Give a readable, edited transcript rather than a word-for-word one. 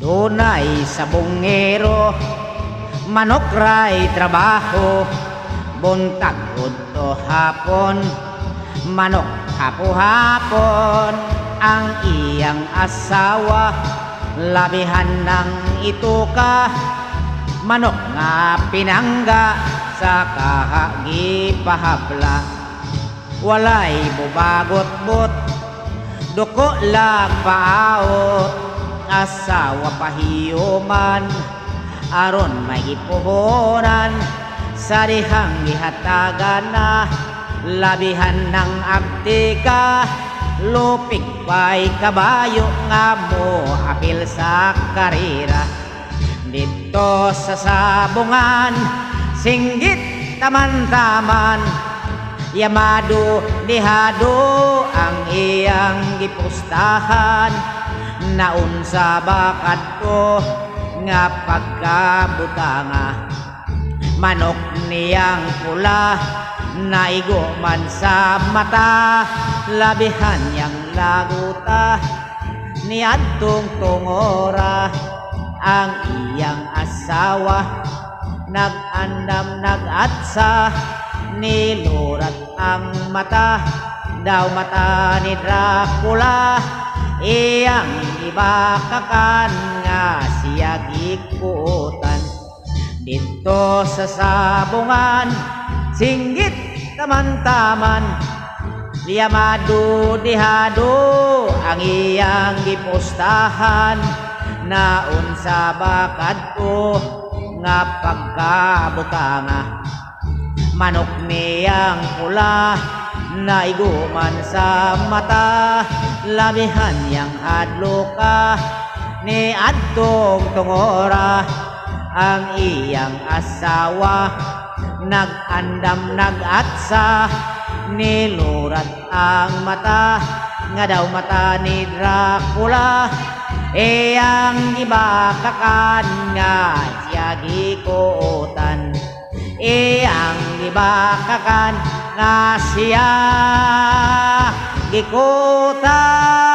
Tunay sa bungero, manok ray trabaho, buntag udto hapon, manok hapo-hapon. Ang iyang asawa, labihan ng ituka, manok nga pinangga sa kahagipahabla. Walay bubagot-bot, duko lang paawot, asawa pahiyoman, aron may ipuhunan, sa dihang gihatagan na, labihan ng abtika, lupig pa'y kabayo nga mo apil sa karira. Dito sa sabungan, singgit taman-taman, yamado dihado ang iyang gipustahan. Naun sa bakad ko nga pagkabutanga, manok niyang pula, naigo man sa mata, labihan niyang laguta, niadtong tungora. Ang iyang asawa, nag-andam nag-atsa, nilurat ang mata, daw mata ni Dracula. Iyang ibakakan nga siya gikutan. Dito sa sabungan, singgit taman-taman, liyamado dihado ang iyang gipustahan. Naun sa bakad ko nga pagkabutanga, manok niyang pula, naigo man sa mata, labihan niyang hadloka, ni adtong tungora. Ang iyang asawa, nag-andam nag-atsa, nilurat ang mata, nga daw mata ni Dracula. Iyang ibakakan nga siya gikutan, iyang ibakakan nga siya gikutan.